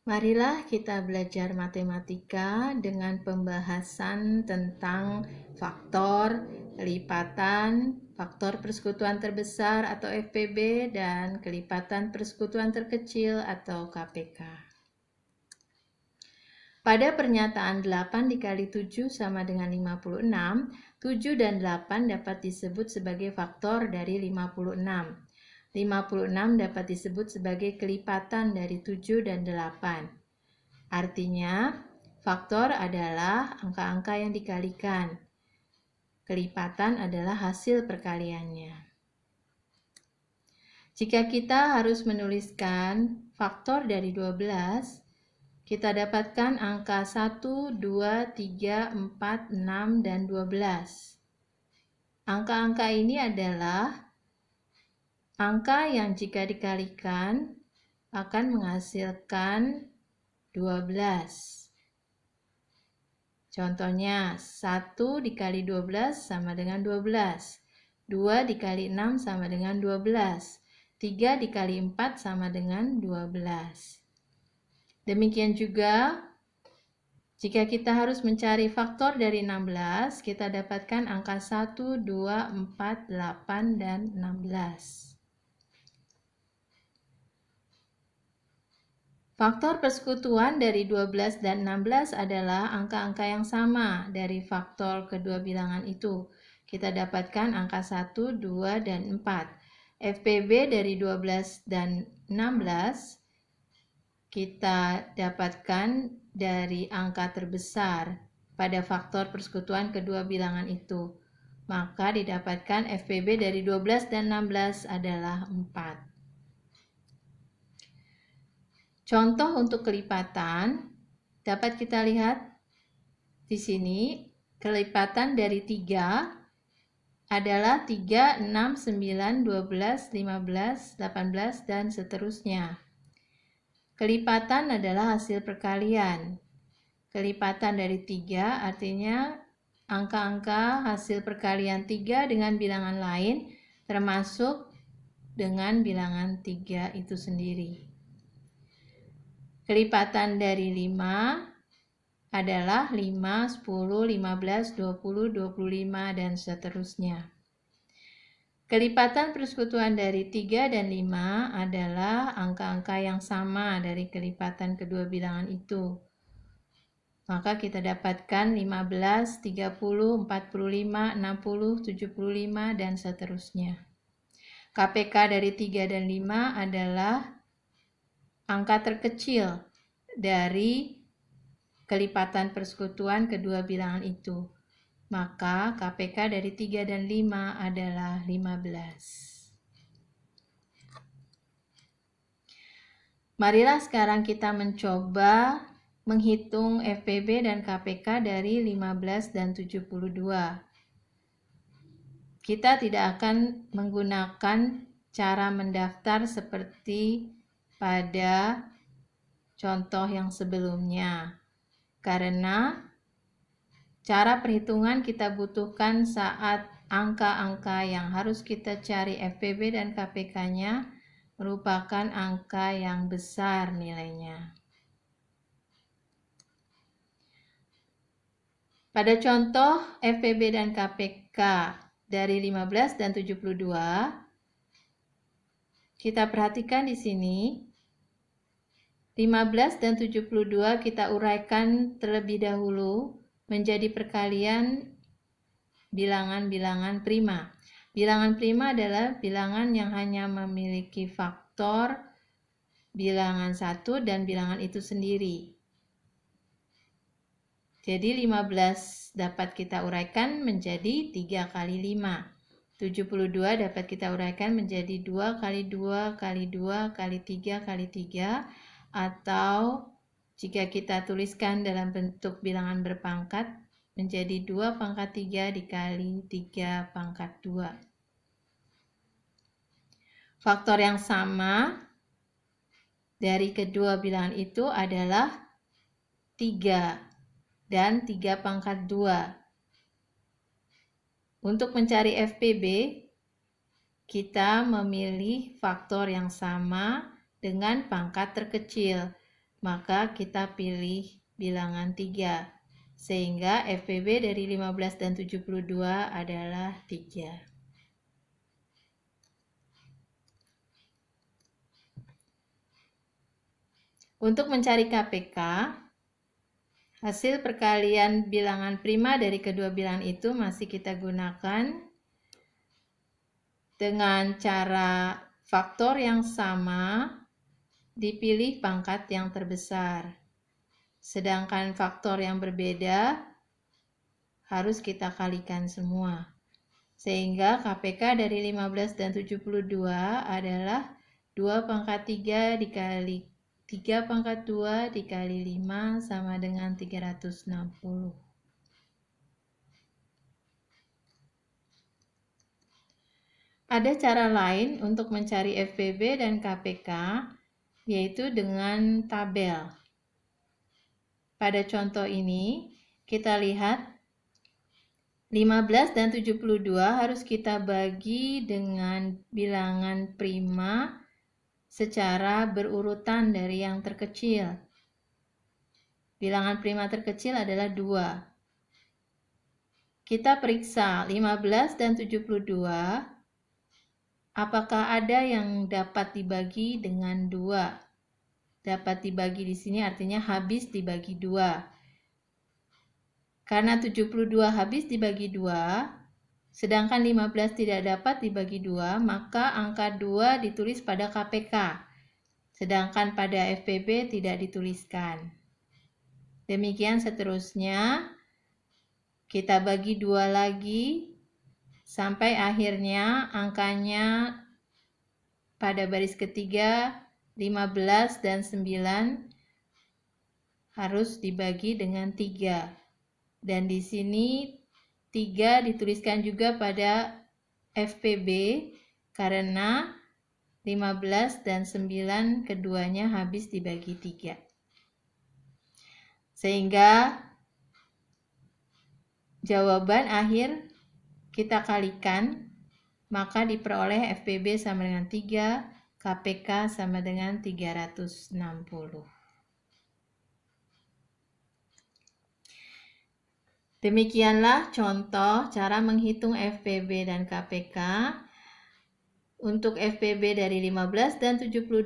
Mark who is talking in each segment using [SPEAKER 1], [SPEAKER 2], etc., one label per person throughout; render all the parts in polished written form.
[SPEAKER 1] Marilah kita belajar matematika dengan pembahasan tentang faktor, kelipatan, faktor persekutuan terbesar atau FPB, dan kelipatan persekutuan terkecil atau KPK. Pada pernyataan 8 dikali 7 sama dengan 56, 7 dan 8 dapat disebut sebagai faktor dari 56. 56 dapat disebut sebagai kelipatan dari 7 dan 8. Artinya, faktor adalah angka-angka yang dikalikan. Kelipatan adalah hasil perkaliannya. Jika kita harus menuliskan faktor dari 12, kita dapatkan angka 1, 2, 3, 4, 6, dan 12. Angka-angka ini adalah angka yang jika dikalikan akan menghasilkan 12. Contohnya, 1 dikali 12 sama dengan 12. 2 dikali 6 sama dengan 12. 3 dikali 4 sama dengan 12. Demikian juga, jika kita harus mencari faktor dari 16, kita dapatkan angka 1, 2, 4, 8, dan 16. Faktor persekutuan dari 12 dan 16 adalah angka-angka yang sama dari faktor kedua bilangan itu. Kita dapatkan angka 1, 2, dan 4. FPB dari 12 dan 16 kita dapatkan dari angka terbesar pada faktor persekutuan kedua bilangan itu. Maka didapatkan FPB dari 12 dan 16 adalah 4. Contoh untuk kelipatan dapat kita lihat di sini. Kelipatan dari 3 adalah 3, 6, 9, 12, 15, 18, dan seterusnya. Kelipatan adalah hasil perkalian. Kelipatan dari 3 artinya angka-angka hasil perkalian 3 dengan bilangan lain termasuk dengan bilangan 3 itu sendiri. Kelipatan dari 5 adalah 5, 10, 15, 20, 25, dan seterusnya. Kelipatan persekutuan dari 3 dan 5 adalah angka-angka yang sama dari kelipatan kedua bilangan itu. Maka kita dapatkan 15, 30, 45, 60, 75, dan seterusnya. KPK dari 3 dan 5 adalah angka terkecil dari kelipatan persekutuan kedua bilangan itu. Maka KPK dari 3 dan 5 adalah 15. Marilah sekarang kita mencoba menghitung FPB dan KPK dari 15 dan 72. Kita tidak akan menggunakan cara mendaftar seperti pada contoh yang sebelumnya, karena cara perhitungan kita butuhkan saat angka-angka yang harus kita cari FPB dan KPK-nya merupakan angka yang besar nilainya. Pada contoh FPB dan KPK dari 15 dan 72, kita perhatikan di sini. 15 dan 72 kita uraikan terlebih dahulu menjadi perkalian bilangan-bilangan prima. Bilangan prima adalah bilangan yang hanya memiliki faktor bilangan 1 dan bilangan itu sendiri. Jadi 15 dapat kita uraikan menjadi 3 kali 5. 72 dapat kita uraikan menjadi 2 kali 2 kali 2 kali 3 kali 3. Atau jika kita tuliskan dalam bentuk bilangan berpangkat menjadi 2 pangkat 3 dikali 3 pangkat 2. Faktor yang sama dari kedua bilangan itu adalah 3 dan 3 pangkat 2. Untuk mencari FPB, kita memilih faktor yang sama dengan pangkat terkecil. maka kita pilih bilangan 3. Sehingga FPB dari 15 dan 72 adalah 3. Untuk mencari KPK, hasil perkalian bilangan prima dari kedua bilangan itu masih kita gunakan dengan cara faktor yang sama, dipilih pangkat yang terbesar. Sedangkan faktor yang berbeda harus kita kalikan semua. Sehingga KPK dari 15 dan 72 adalah 2 pangkat 3 dikali 3 pangkat 2 dikali 5 sama dengan 360. Ada cara lain untuk mencari FPB dan KPK, yaitu dengan tabel. Pada contoh ini, kita lihat 15 dan 72 harus kita bagi dengan bilangan prima secara berurutan dari yang terkecil. Bilangan prima terkecil adalah 2. Kita periksa 15 dan 72, apakah ada yang dapat dibagi dengan 2? Dapat dibagi di sini artinya habis dibagi 2. Karena 72 habis dibagi 2, sedangkan 15 tidak dapat dibagi 2, maka angka 2 ditulis pada KPK, sedangkan pada FPB tidak dituliskan. Demikian seterusnya, kita bagi 2 lagi, sampai akhirnya angkanya pada baris ketiga, 15 dan 9 harus dibagi dengan 3. Dan di sini 3 dituliskan juga pada FPB karena 15 dan 9 keduanya habis dibagi 3. Sehingga jawaban akhir kita kalikan, maka diperoleh FPB sama dengan 3, KPK sama dengan 360. Demikianlah contoh cara menghitung FPB dan KPK. Untuk FPB dari 15 dan 72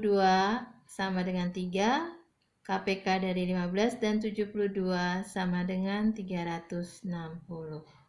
[SPEAKER 1] sama dengan 3, KPK dari 15 dan 72 sama dengan 360.